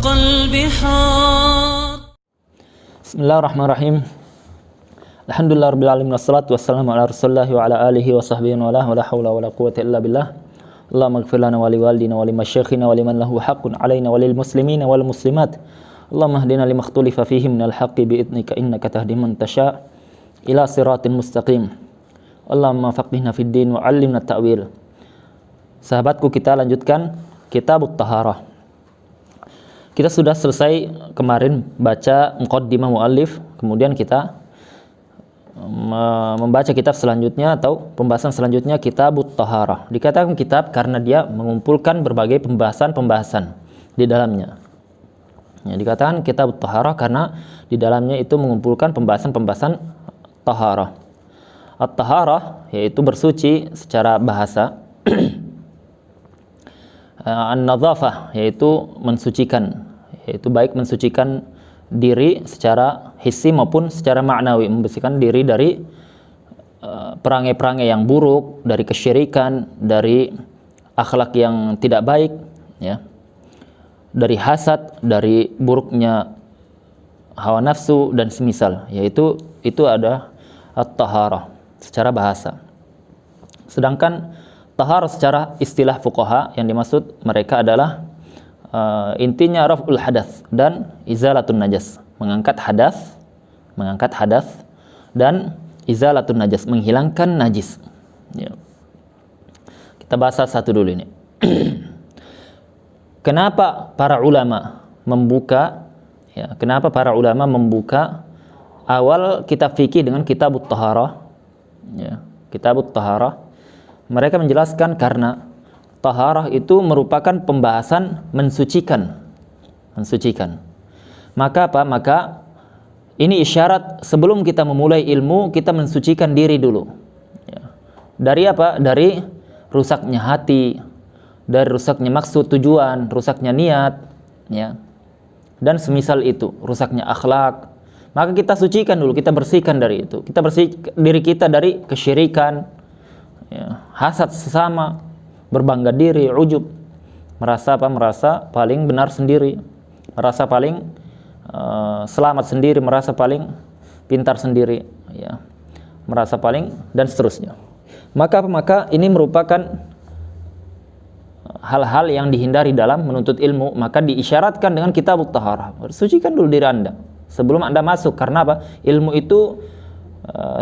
البحار. بسم الله الرحمن الرحيم. الحمد لله رب العالمين والصلاة والسلام على رسول الله وعلى آله وصحبه ولا حول ولا قوة إلا بالله. اللهم اغفر لنا ولوالدينا ولمشايخنا ولمن له حق علينا وللمسلمين والمسلمات. اللهم اهدنا لما اختلف فيه من الحق بإذنك إنك تهدي من تشاء إلى صراط مستقيم. اللهم faqihna fid din wa 'allimna ta'wil. Sahabatku, kita lanjutkan Kitabut Taharah. Kita sudah selesai kemarin baca muqaddimah muallif, kemudian kita membaca kitab selanjutnya atau pembahasan selanjutnya Kitabut Taharah. Dikatakan kitab karena dia mengumpulkan berbagai pembahasan-pembahasan di dalamnya. Ya, dikatakan Kitabut Taharah karena di dalamnya itu mengumpulkan pembahasan-pembahasan taharah. At-taharah yaitu bersuci secara bahasa. An-nadzafah yaitu mensucikan, yaitu baik mensucikan diri secara hissi maupun secara maknawi, membersihkan diri dari perangai-perangai yang buruk, dari kesyirikan, dari akhlak yang tidak baik, ya, dari hasad, dari buruknya hawa nafsu dan semisal, yaitu itu ada at-taharah secara bahasa. Sedangkan taharah secara istilah fuqaha yang dimaksud mereka adalah intinya raf'ul hadas dan izalatun najas, mengangkat hadas dan izalatun najas, menghilangkan najis. Ya. Kita bahas satu dulu ini. Kenapa para ulama membuka awal kitab fikih dengan Kitabut Taharah? Ya, Kitabut Taharah. Mereka menjelaskan karena taharah itu merupakan pembahasan mensucikan. Maka apa? Maka ini isyarat sebelum kita memulai ilmu, kita mensucikan diri dulu. Ya. Dari apa? Dari rusaknya hati, dari rusaknya maksud tujuan, rusaknya niat, ya. Dan semisal itu, rusaknya akhlak. Maka kita sucikan dulu, kita bersihkan dari itu. Kita bersihkan diri kita dari kesyirikan, ya, hasad sesama, berbangga diri, ujub, merasa paling benar sendiri, merasa paling selamat sendiri, merasa paling pintar sendiri, ya, merasa paling dan seterusnya. Maka ini merupakan hal-hal yang dihindari dalam menuntut ilmu. Maka diisyaratkan dengan Kitabut Taharah. Sucikan dulu diri Anda sebelum Anda masuk. Karena apa? Ilmu itu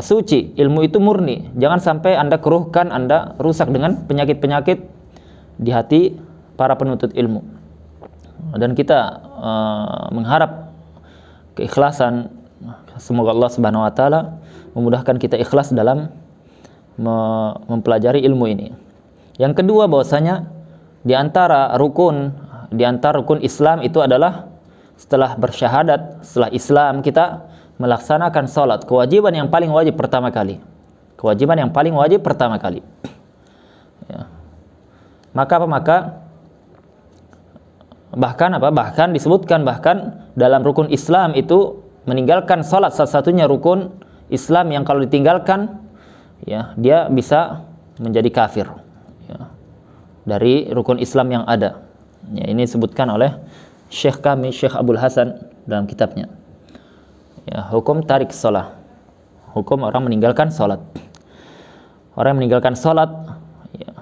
suci, ilmu itu murni. Jangan sampai Anda keruhkan, Anda rusak dengan penyakit-penyakit di hati para penuntut ilmu. Dan kita mengharap keikhlasan. Semoga Allah Subhanahu wa taala memudahkan kita ikhlas dalam mempelajari ilmu ini. Yang kedua, bahwasanya di antara rukun Islam itu adalah setelah bersyahadat, setelah Islam kita melaksanakan salat, kewajiban yang paling wajib pertama kali. Ya. Maka bahkan disebutkan dalam rukun Islam itu meninggalkan salat satu-satunya rukun Islam yang kalau ditinggalkan, ya, dia bisa menjadi kafir, ya, dari rukun Islam yang ada. Ya, ini disebutkan oleh Syekh Abdul Hasan dalam kitabnya. Ya, hukum tarik salat, hukum orang meninggalkan salat. Orang yang meninggalkan salat, ya,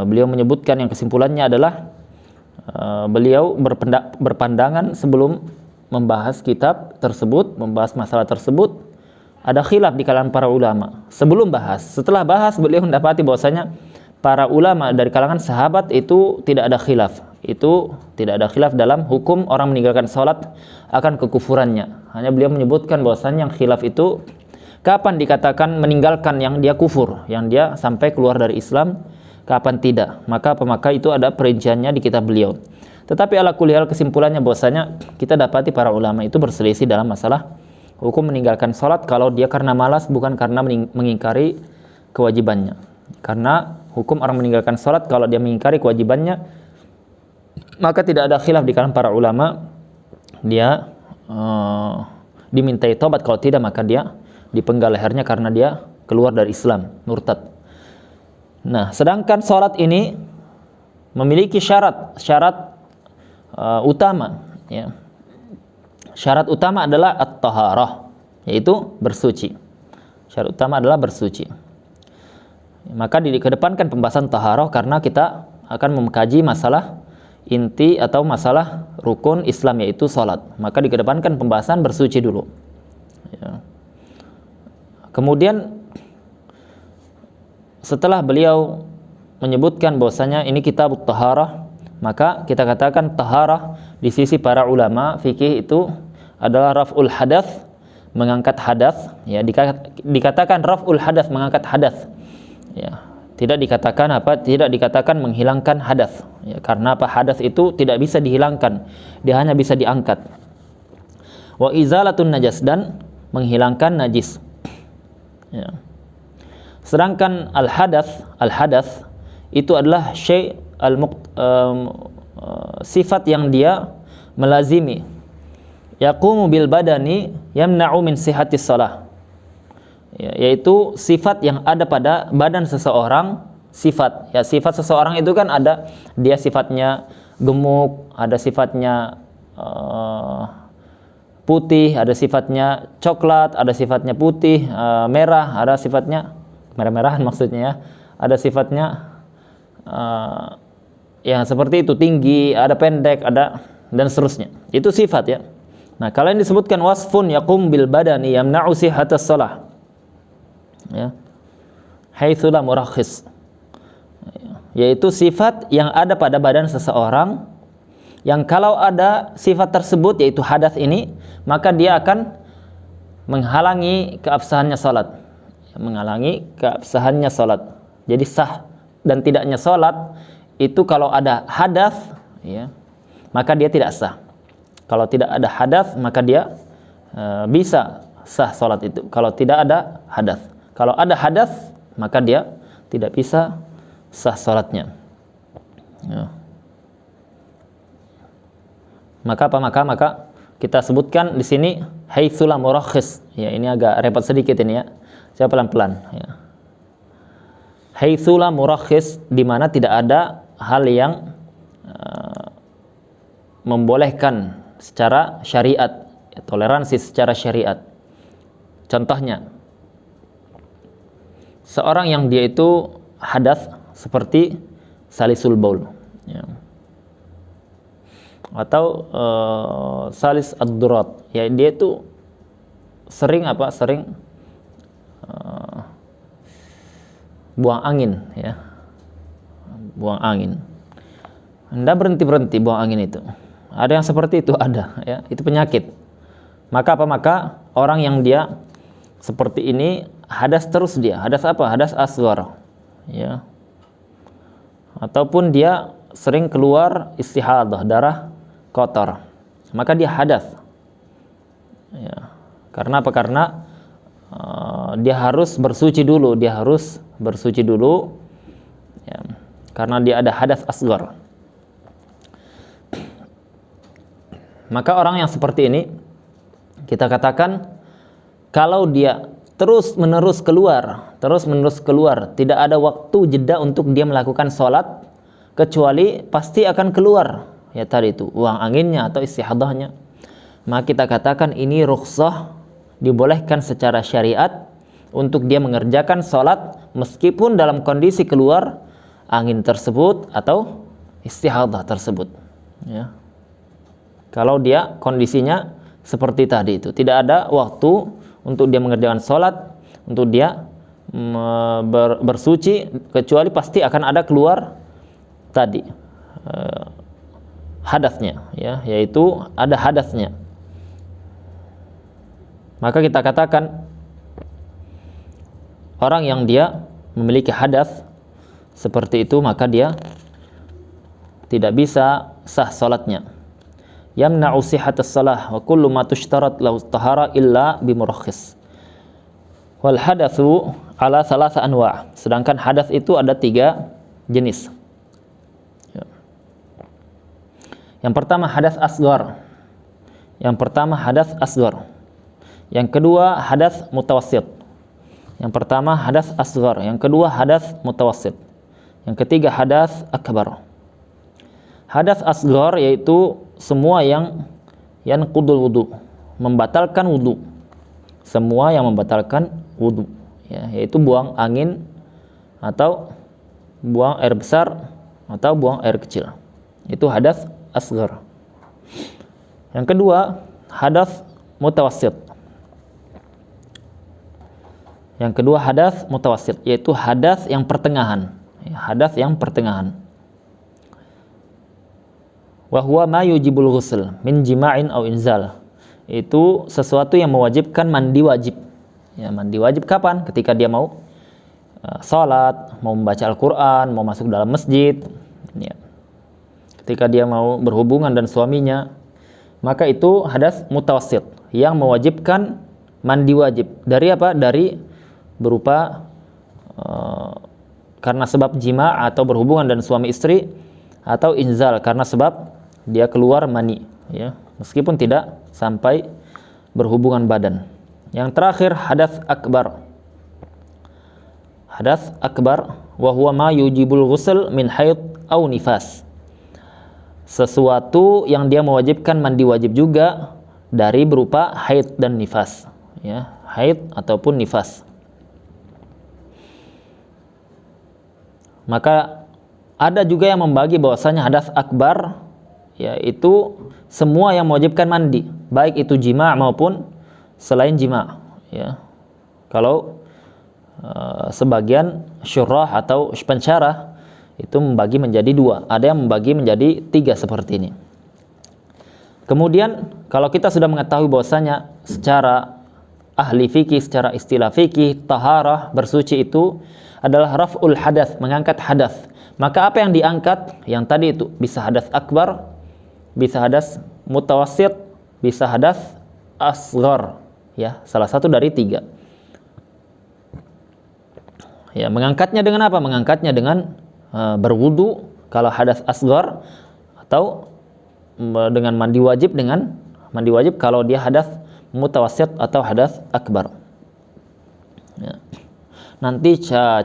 beliau menyebutkan yang kesimpulannya adalah beliau berpandangan sebelum membahas kitab tersebut, membahas masalah tersebut, ada khilaf di kalangan para ulama. Setelah bahas beliau mendapati bahwasanya para ulama dari kalangan sahabat itu tidak ada khilaf. Dalam hukum orang meninggalkan salat akan kekufurannya. Hanya beliau menyebutkan bahwasanya yang khilaf itu kapan dikatakan meninggalkan yang dia kufur, yang dia sampai keluar dari Islam, kapan tidak. Maka itu ada perinciannya di kitab beliau. Tetapi ala kulli hal kesimpulannya bahwasanya kita dapati para ulama itu berselisih dalam masalah hukum meninggalkan salat kalau dia karena malas, bukan karena mengingkari kewajibannya. Karena hukum orang meninggalkan salat kalau dia mengingkari kewajibannya, maka tidak ada khilaf di kalangan para ulama, dia dimintai tobat, kalau tidak maka dia dipenggal lehernya karena dia keluar dari Islam, murtad. Nah, sedangkan salat ini memiliki syarat utama, ya. Syarat utama adalah at-taharah, yaitu bersuci. Syarat utama adalah bersuci. Maka dikedepankan pembahasan taharah karena kita akan mengkaji masalah inti atau masalah rukun Islam, yaitu salat. Maka dikedepankan pembahasan bersuci dulu, ya. Kemudian setelah beliau menyebutkan bahwasanya ini kitab taharah, maka kita katakan taharah di sisi para ulama fikih itu adalah raf'ul hadath, mengangkat hadas, ya. Dikatakan raf'ul hadath, mengangkat hadas, ya. Tidak dikatakan menghilangkan hadas, ya. Karena apa? Hadas itu tidak bisa dihilangkan, dia hanya bisa diangkat. Wa izalatun najas, dan menghilangkan najis, ya. Sedangkan al-hadas itu adalah sifat yang dia melazimi, yaqumu bil badani yamna'u min sihhatis shalah, ya, yaitu sifat yang ada pada badan seseorang. Sifat, ya, sifat seseorang itu kan ada, dia sifatnya gemuk, ada sifatnya putih, ada sifatnya coklat, ada sifatnya putih, merah, ada sifatnya merah-merahan maksudnya, ya. Ada sifatnya yang seperti itu, tinggi, ada pendek, ada, dan seterusnya. Itu sifat, ya. Nah, kalau yang disebutkan wasfun yaqum bil badani yamna'u sihhatas shalah, ya, haitsu la murakhis, yaitu sifat yang ada pada badan seseorang, yang kalau ada sifat tersebut, yaitu hadas ini, maka dia akan menghalangi keabsahannya salat, menghalangi keabsahannya salat. Jadi sah dan tidaknya salat itu kalau ada hadas, ya, maka dia tidak sah. Kalau tidak ada hadas, maka dia bisa sah salat itu. Kalau tidak ada hadas, kalau ada hadas, maka dia tidak bisa sah salatnya, ya. Maka apa? Maka kita sebutkan di sini haitsu la murakhis, ya. Ini agak repot sedikit ini, ya. Saya pelan-pelan, ya. Haitsu la murakhis, di mana tidak ada hal yang membolehkan secara syariat, ya, toleransi secara syariat. Contohnya, seorang yang dia itu hadas seperti salisul baul, ya, atau salis ad-durat, ya, dia itu sering buang angin, ya, buang angin. Anda berhenti buang angin itu. Ada yang seperti itu, ada, ya, itu penyakit. Maka apa? Maka orang yang dia seperti ini hadas terus, dia hadas apa? Hadas asghar, ya. Ataupun dia sering keluar istihadah, darah kotor, maka dia hadas, ya. Karena apa? Karena dia harus bersuci dulu, ya. Karena dia ada hadas asghar. Maka orang yang seperti ini kita katakan kalau dia terus menerus keluar, tidak ada waktu jeda untuk dia melakukan sholat, kecuali pasti akan keluar, ya, tadi itu buang anginnya atau istihadahnya. Maka kita katakan ini rukhsah, dibolehkan secara syariat untuk dia mengerjakan sholat meskipun dalam kondisi keluar angin tersebut atau istihadah tersebut, ya. Kalau dia kondisinya seperti tadi itu, tidak ada waktu untuk dia mengerjakan sholat, untuk dia bersuci, kecuali pasti akan ada keluar tadi hadasnya, ya, yaitu ada hadasnya. Maka kita katakan orang yang dia memiliki hadas seperti itu, maka dia tidak bisa sah salatnya. Yamna'u sihhatas shalah wa kullu ma tushtarat lahu tahara illa bimurakhis. Wal hadatsu ala thalatha anwa'. Sedangkan hadas itu ada 3 jenis. Ya. Yang pertama hadas asghar. Yang kedua hadas mutawassit. Yang pertama hadas asghar, yang kedua hadas mutawassit. Yang ketiga hadas akbar. Hadas asghar yaitu semua yang yanqudul wudu, membatalkan wudu. Semua yang membatalkan wudu, ya, yaitu buang angin atau buang air besar atau buang air kecil. Itu hadas asghar. Yang kedua, hadas mutawassit. Yang kedua hadas mutawassit, yaitu hadas yang pertengahan. Hadas yang pertengahan. Wa huwa ma yujibul ghusl min jima'in aw inzal. Itu sesuatu yang mewajibkan mandi wajib. Ya, mandi wajib kapan? Ketika dia mau salat, mau membaca Al-Qur'an, mau masuk dalam masjid, ya. Ketika dia mau berhubungan dan suaminya, maka itu hadas mutawassit yang mewajibkan mandi wajib. Dari apa? Dari berupa karena sebab jima atau berhubungan dan suami istri, atau inzal karena sebab dia keluar mani, ya, meskipun tidak sampai berhubungan badan. Yang terakhir hadas akbar. Hadas akbar wa huwa ma yujibul ghusl min haid au nifas. Sesuatu yang dia mewajibkan mandi wajib juga dari berupa haid dan nifas, ya, haid ataupun nifas. Maka ada juga yang membagi bahwasanya hadas akbar yaitu semua yang mewajibkan mandi, baik itu jima maupun selain jima, ya. Kalau sebagian syurah atau pensyarah itu membagi menjadi dua, ada yang membagi menjadi tiga seperti ini. Kemudian kalau kita sudah mengetahui bahwasanya secara ahli fikih, secara istilah fikih, taharah, bersuci itu adalah raf'ul hadas, mengangkat hadas. Maka apa yang diangkat? Yang tadi itu bisa hadas akbar, bisa hadas mutawassit, bisa hadas asghar, ya, salah satu dari tiga. Ya, mengangkatnya dengan apa? Mengangkatnya dengan berwudu kalau hadas asghar, atau dengan mandi wajib kalau dia hadas mutawassit atau hadas akbar. Ya. Nanti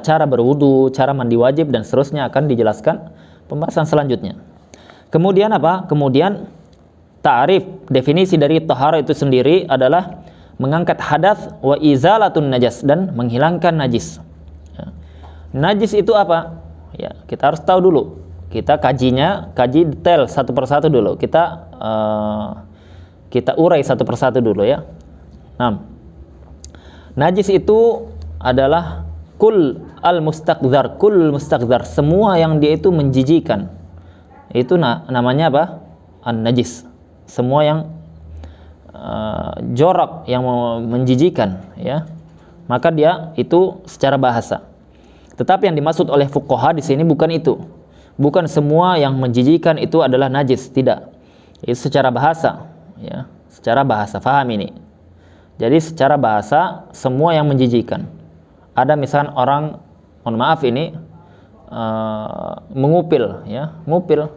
cara berwudu, cara mandi wajib dan seterusnya akan dijelaskan pembahasan selanjutnya. Kemudian apa? Kemudian ta'rif, definisi dari taharah itu sendiri adalah mengangkat hadas wa izalatun najas, dan menghilangkan najis. Ya. Najis itu apa? Ya, kita harus tahu dulu. Kita kaji detail satu persatu dulu. Kita urai satu persatu dulu, ya. Nah, najis itu adalah kul mustaqdzar, semua yang dia itu menjijikan. Itu namanya apa? An-najis. Semua yang jorok, yang menjijikan, ya. Maka dia itu secara bahasa. Tetapi yang dimaksud oleh fuqaha di sini bukan itu. Bukan semua yang menjijikan itu adalah najis, tidak. Itu secara bahasa, ya. Secara bahasa, faham ini. Jadi secara bahasa semua yang menjijikan. Ada misalkan orang, mohon maaf ini, mengupil, ya, ngupil.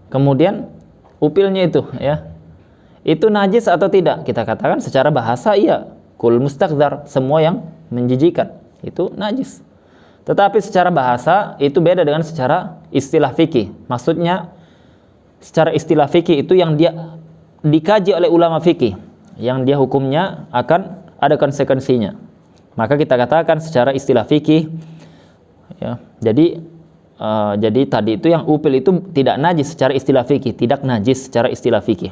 Kemudian upilnya itu, ya, itu najis atau tidak? Kita katakan secara bahasa iya, kul mustaqdzar, semua yang menjijikan itu najis. Tetapi secara bahasa itu beda dengan secara istilah fikih. Maksudnya secara istilah fikih itu yang dia dikaji oleh ulama fikih, yang dia hukumnya akan ada konsekuensinya. Maka kita katakan secara istilah fikih, ya. Jadi tadi itu yang upil itu tidak najis secara istilah fikih, tidak najis secara istilah fikih.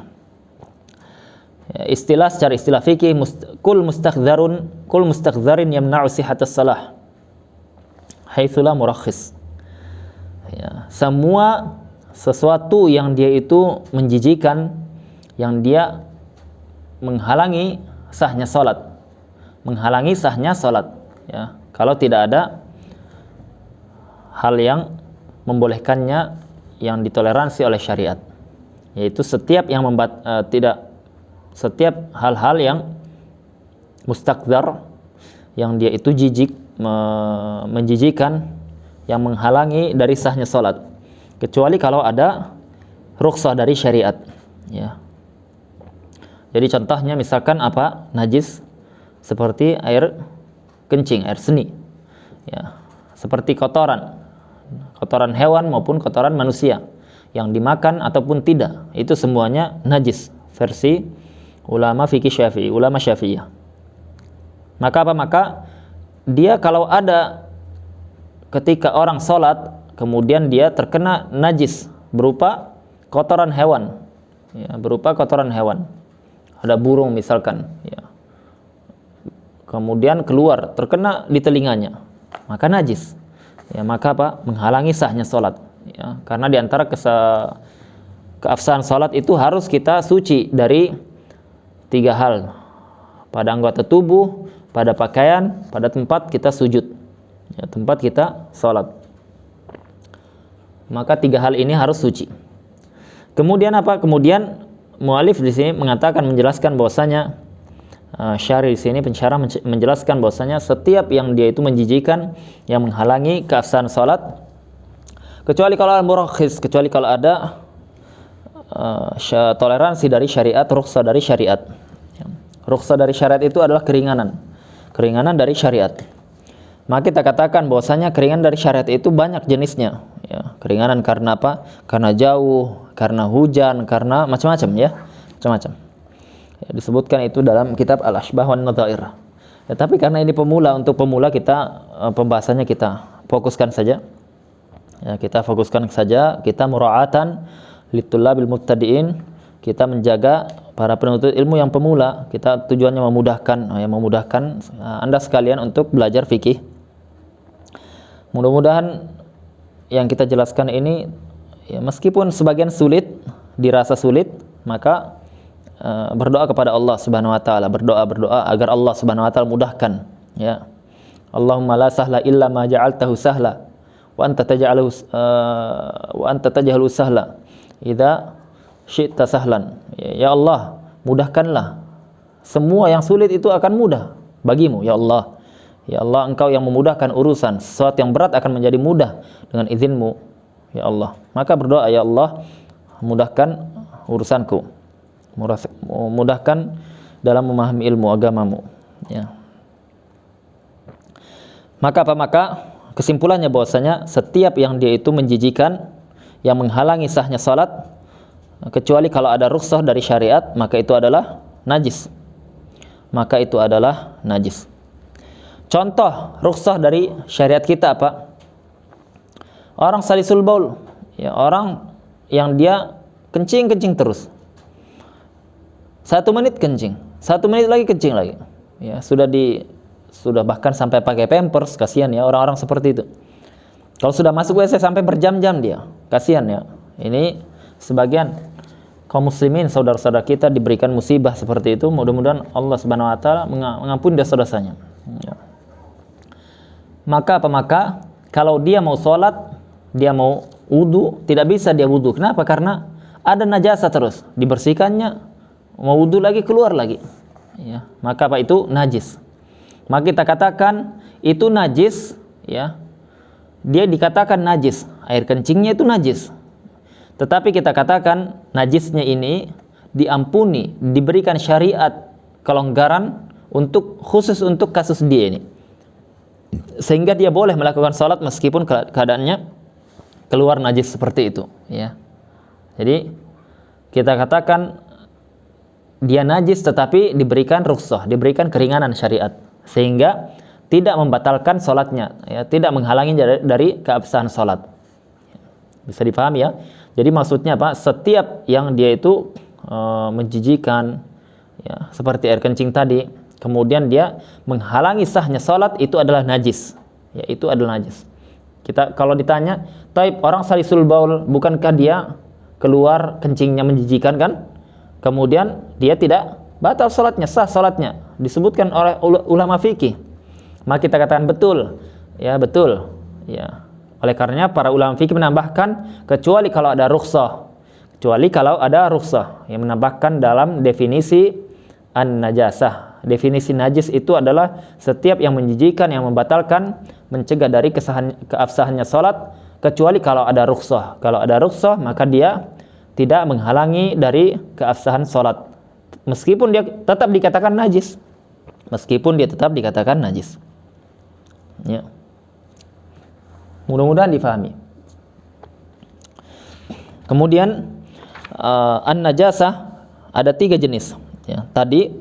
Ya, secara istilah fikih, kul mustaqdzarin yamna'u sihhatas salah haitsu la murakhis. Ya, semua sesuatu yang dia itu menjijikan, yang dia menghalangi sahnya salat. Ya, kalau tidak ada hal yang membolehkannya, yang ditoleransi oleh syariat, yaitu setiap hal-hal yang mustaqdzar, yang dia itu menjijikan, yang menghalangi dari sahnya salat, kecuali kalau ada rukhsah dari syariat, ya. Jadi contohnya misalkan apa? Najis seperti air kencing, air seni, ya, seperti kotoran hewan maupun kotoran manusia, yang dimakan ataupun tidak, itu semuanya najis versi ulama fikih Syafi'i, ulama Syafi'iyah. Maka apa? Maka dia kalau ada ketika orang sholat kemudian dia terkena najis berupa kotoran hewan, ya, berupa kotoran hewan, ada burung misalkan, ya, kemudian keluar terkena di telinganya, maka najis, ya, maka apa? Menghalangi sahnya sholat, ya, karena diantara keabsahan sholat itu harus kita suci dari 3 hal: pada anggota tubuh, pada pakaian, pada tempat kita sujud, ya, tempat kita sholat. Maka 3 hal ini harus suci. Kemudian apa? Kemudian mu'alif di sini mengatakan, menjelaskan bahwasanya syarih di sini pensyarah menjelaskan bahwasanya setiap yang dia itu menjijikan, yang menghalangi keabsahan salat, kecuali kalau al-murakhis, kecuali kalau ada toleransi dari syariat, rukhsah dari syariat. Rukhsah dari syariat itu adalah keringanan dari syariat. Maka kita katakan bahwasanya keringanan dari syariat itu banyak jenisnya, ya. Keringanan karena apa? Karena jauh, karena hujan, karena macam-macam, ya, macam-macam. Ya, disebutkan itu dalam kitab Al-Ashbah wan Nadhair. Ya, tapi karena ini untuk pemula kita pembahasannya kita fokuskan saja. Ya, kita fokuskan saja, kita mura'atan litullabil mubtadi'in, kita menjaga para penuntut ilmu yang pemula. Kita tujuannya memudahkan Anda sekalian untuk belajar fikih. Mudah-mudahan yang kita jelaskan ini, ya, meskipun sebagian sulit, dirasa sulit, maka berdoa kepada Allah Subhanahu wa taala, berdoa agar Allah Subhanahu wa taala mudahkan, ya. Allahumma la sahla illa ma ja'altahu sahla wa anta taj'alu sahla idza syi'ta sahlan. Ya Allah, mudahkanlah, semua yang sulit itu akan mudah bagimu, ya Allah. Ya Allah, Engkau yang memudahkan urusan, sesuatu yang berat akan menjadi mudah dengan izin-Mu, ya Allah. Maka berdoa, ya Allah, mudahkan urusanku, mudahkan dalam memahami ilmu agamamu, ya. Maka apa? Maka kesimpulannya bahwasanya setiap yang dia itu menjijikan, yang menghalangi sahnya salat, kecuali kalau ada rukhsah dari syariat, maka itu adalah najis. Contoh rukhsah dari syariat kita apa? Orang salisul baul, ya, orang yang dia kencing terus. 1 menit kencing, 1 menit lagi kencing lagi. Ya, sudah bahkan sampai pakai pampers, kasihan, ya, orang-orang seperti itu. Kalau sudah masuk WC sampai berjam-jam dia, kasihan, ya. Ini sebagian kaum muslimin, saudara-saudara kita diberikan musibah seperti itu. Mudah-mudahan Allah Subhanahu wa taala mengampuni dosa-dosanya, ya. Maka kalau dia mau sholat, dia mau wudu, tidak bisa dia wudu. Kenapa? Karena ada najasa terus, dibersihkannya, mau wudu lagi, keluar lagi, ya. Maka apa? Itu najis. Maka kita katakan itu najis, ya. Dia dikatakan najis, air kencingnya itu najis. Tetapi kita katakan najisnya ini diampuni, diberikan syariat kelonggaran khusus untuk kasus dia ini, sehingga dia boleh melakukan sholat meskipun keadaannya keluar najis seperti itu, ya. Jadi kita katakan dia najis tetapi diberikan rukhsah, diberikan keringanan syariat, sehingga tidak membatalkan sholatnya, ya, tidak menghalangi dari keabsahan sholat. Bisa dipahami, ya. Jadi maksudnya apa? Setiap yang dia itu menjijikan, ya, seperti air kencing tadi, kemudian dia menghalangi sahnya sholat, itu adalah najis, ya, itu adalah najis. Kita kalau ditanya, taib orang salisul baul, bukankah dia keluar kencingnya menjijikan, kan? Kemudian dia tidak batal sholatnya, sah sholatnya, disebutkan oleh ulama fikih. Maka kita katakan betul, ya, betul, ya. Oleh karenanya para ulama fikih menambahkan kecuali kalau ada rukhsah, yang menambahkan dalam definisi an-najasah. Definisi najis itu adalah setiap yang menjijikan, yang membatalkan, mencegah dari keabsahannya salat, kecuali kalau ada rukhsah. Kalau ada rukhsah, maka dia tidak menghalangi dari keabsahan salat, meskipun dia tetap dikatakan najis. Ya. Mudah-mudahan difahami. Kemudian an-najasah ada 3 jenis. Ya, tadi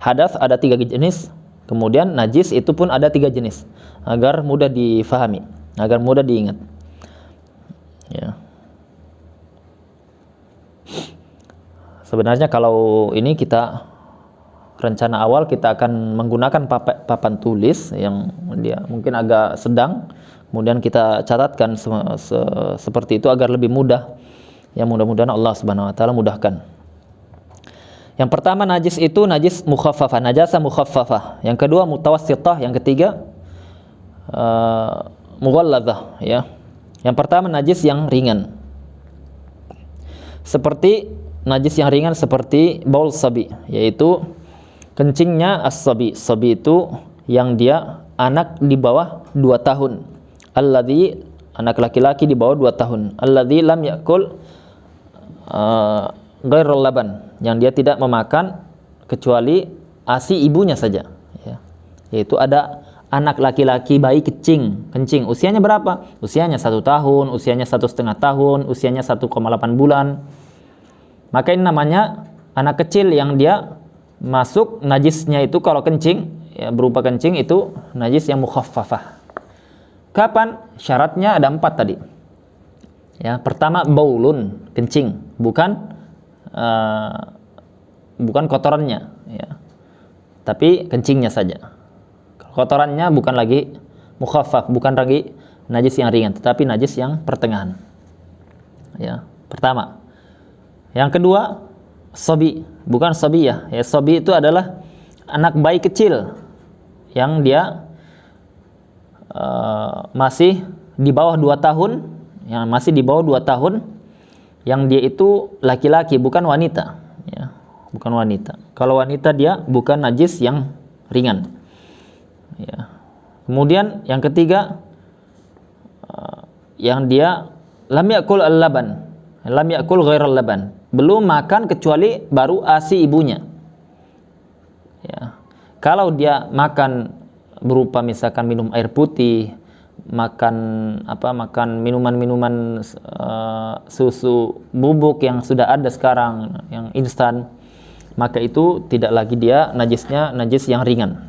hadas ada 3 jenis. Kemudian najis itu pun ada 3 jenis, agar mudah difahami, agar mudah diingat. Ya. Sebenarnya kalau ini kita rencana awal kita akan menggunakan papan tulis yang dia mungkin agak sedang, kemudian kita catatkan seperti itu agar lebih mudah. Ya, mudah-mudahan Allah Subhanahu wa taala mudahkan. Yang pertama najis itu najis mukhaffafah, najasa mukhaffafah. Yang kedua mutawassithah, yang ketiga mughalladzah, ya. Yang pertama najis yang ringan. Seperti najis yang ringan seperti baul sabi, yaitu kencingnya as-sabi. Sabi itu yang dia anak di bawah 2 tahun. Alladzi, anak laki-laki di bawah 2 tahun. Alladzi lam yakul ghairul laban, yang dia tidak memakan kecuali ASI ibunya saja, ya. Yaitu ada anak laki-laki bayi kencing. Usianya berapa? Usianya 1 tahun, usianya 1,5 tahun, usianya 1,8 bulan. Maka ini namanya anak kecil yang dia masuk najisnya itu kalau kencing, ya, berupa kencing itu najis yang mukhaffafah. Kapan? Syaratnya ada 4 tadi. Ya, pertama baulun, kencing, bukan kotorannya, ya, tapi kencingnya saja. Kotorannya bukan lagi mukhaffaf, bukan lagi najis yang ringan, tetapi najis yang pertengahan. Ya, pertama. Yang kedua, sobi, bukan sobiyah. Ya, sobi itu adalah anak bayi kecil yang dia masih di bawah 2 tahun, yang masih di bawah 2 tahun, yang dia itu laki-laki, bukan wanita, ya, bukan wanita. Kalau wanita dia bukan najis yang ringan. Ya. Kemudian yang ketiga, yang dia lam yakul al-laban, lam yakul ghairal laban, belum makan kecuali baru ASI ibunya. Ya. Kalau dia makan berupa misalkan minum air putih, makan minuman-minuman susu bubuk yang sudah ada sekarang yang instan, maka itu tidak lagi dia najisnya najis yang ringan.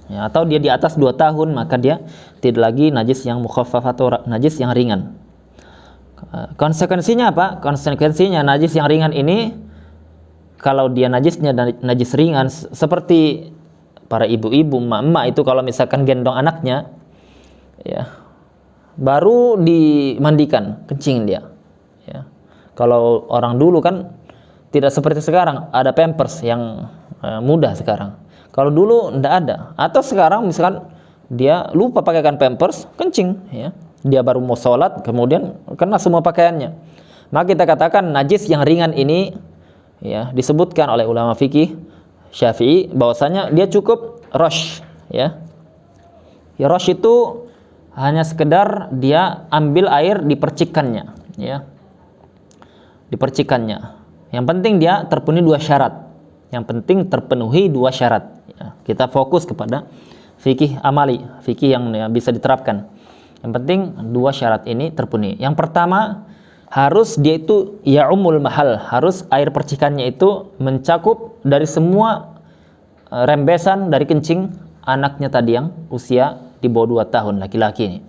Ya, atau dia di atas 2 tahun, maka dia tidak lagi najis yang mukhaffaf atau najis yang ringan. Konsekuensinya apa? Konsekuensinya najis yang ringan ini, kalau dia najisnya najis ringan, seperti para ibu-ibu, emak-emak itu kalau misalkan gendong anaknya, ya, baru dimandikan, kencing dia. Ya. Kalau orang dulu kan tidak seperti sekarang, ada pampers yang mudah sekarang. Kalau dulu tidak ada. Atau sekarang misalkan dia lupa pakaikan pampers, kencing, ya. Dia baru mau sholat, kemudian kena semua pakaiannya. Maka kita katakan najis yang ringan ini, ya, disebutkan oleh ulama fikih Syafi'i bahwasanya dia cukup rosh, ya. Ya, rosh itu hanya sekedar dia ambil air dipercikannya, ya. Dipercikannya. Yang penting dia terpenuhi 2 syarat. Yang penting terpenuhi 2 syarat. Ya. Kita fokus kepada fikih amali, fikih yang, ya, bisa diterapkan. Yang penting 2 syarat ini terpenuhi. Yang pertama, harus dia itu ya'umul mahal, harus air percikannya itu mencakup dari semua rembesan dari kencing anaknya tadi yang usia di bawah 2 tahun, laki-laki ini.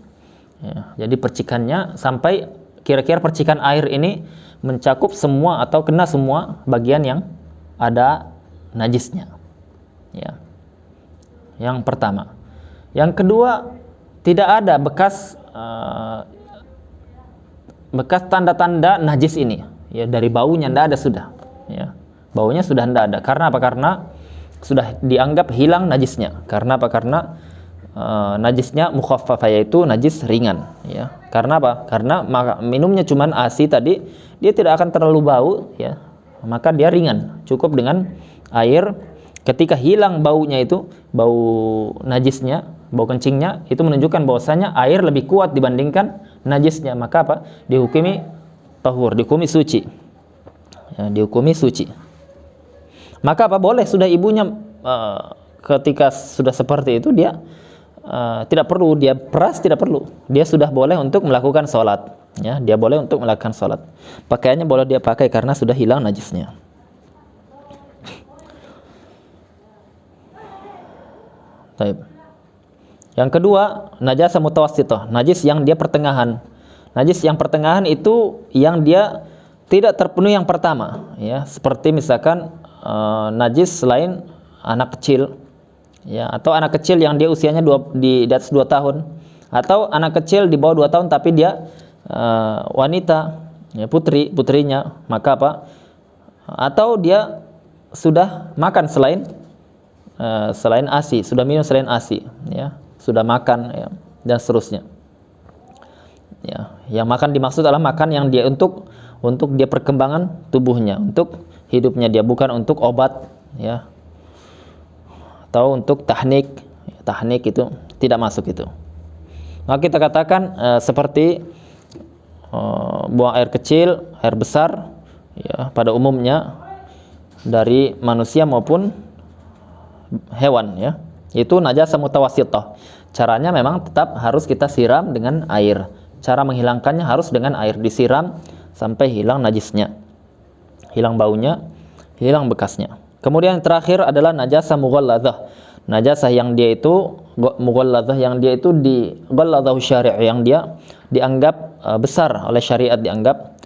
Ya, jadi percikannya sampai kira-kira percikan air ini mencakup semua atau kena semua bagian yang ada najisnya. Ya. Yang pertama. Yang kedua, tidak ada bekas tanda-tanda najis ini. Ya, dari baunya tidak ada sudah. Ya. Baunya sudah tidak ada. Karena apa? Karena sudah dianggap hilang najisnya. Karena apa? Karena najisnya mukhaffafah, yaitu najis ringan, ya. Karena apa? Karena minumnya cuman ASI tadi, dia tidak akan terlalu bau, ya. Maka dia ringan, cukup dengan air. Ketika hilang baunya itu, bau najisnya, bau kencingnya, itu menunjukkan bahwasanya air lebih kuat dibandingkan najisnya. Maka apa? Dihukumi tahur, dihukumi suci, ya, dihukumi suci. Maka apa? Boleh sudah ibunya ketika sudah seperti itu, dia tidak perlu dia peras, tidak perlu, dia sudah boleh untuk melakukan sholat. Ya, dia boleh untuk melakukan salat. Pakaiannya boleh dia pakai karena sudah hilang najisnya. Baik. Yang kedua, najasa mutawassithah, najis yang dia pertengahan. Najis yang pertengahan itu yang dia tidak terpenuhi yang pertama, ya, seperti misalkan najis selain anak kecil, ya, atau anak kecil yang dia usianya di atas 2 tahun, atau anak kecil di bawah 2 tahun tapi dia wanita, ya, putrinya, maka apa? Atau dia sudah makan selain ASI, sudah minum selain ASI, ya, sudah makan, ya, dan seterusnya. Ya, yang makan dimaksud adalah makan yang dia untuk dia perkembangan tubuhnya, untuk hidupnya dia, bukan untuk obat, ya, atau untuk tahnik. Tahnik itu tidak masuk itu. Maka kita katakan seperti buang air kecil, air besar, ya, pada umumnya dari manusia maupun hewan, ya, itu najasa mutawassithah. Caranya memang tetap harus kita siram dengan air. Cara menghilangkannya harus dengan air, disiram sampai hilang najisnya, hilang baunya, hilang bekasnya. Kemudian yang terakhir adalah najasa mughalladzah. Najasa yang dia itu mughalladzah, yang dia itu di ghalladzahu syari', yang dia dianggap besar oleh syariat, dianggap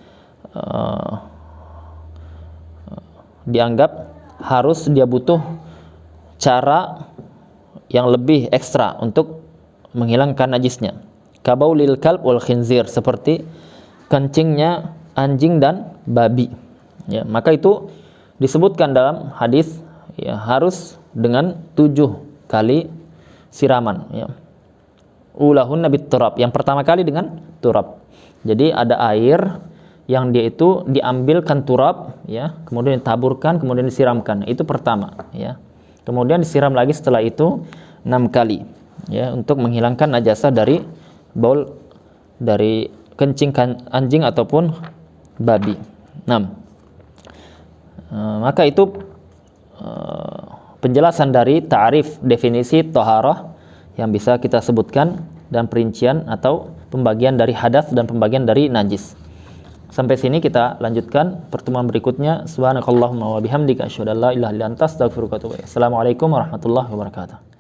harus dia butuh cara yang lebih ekstra untuk menghilangkan najisnya. Kabaulil kalb wal khinzir, seperti kencingnya anjing dan babi, ya, maka itu disebutkan dalam hadis, ya, harus dengan 7 kali siraman, ya. Ulahunna bit turab, yang pertama kali dengan turab. Jadi ada air yang dia itu diambilkan turab, ya, kemudian ditaburkan, kemudian disiramkan, itu pertama, ya. Kemudian disiram lagi setelah itu 6 kali, ya, untuk menghilangkan najasa dari baul, dari kencing anjing ataupun babi. 6. Maka itu penjelasan dari ta'rif, definisi thaharah yang bisa kita sebutkan, dan perincian atau pembagian dari hadas dan pembagian dari najis. Sampai sini kita lanjutkan pertemuan berikutnya. Subhanakallahumma wa bihamdika asyhadu an la ilaha illa anta astaghfiruka wa atubu ilaik. Assalamualaikum warahmatullahi wabarakatuh.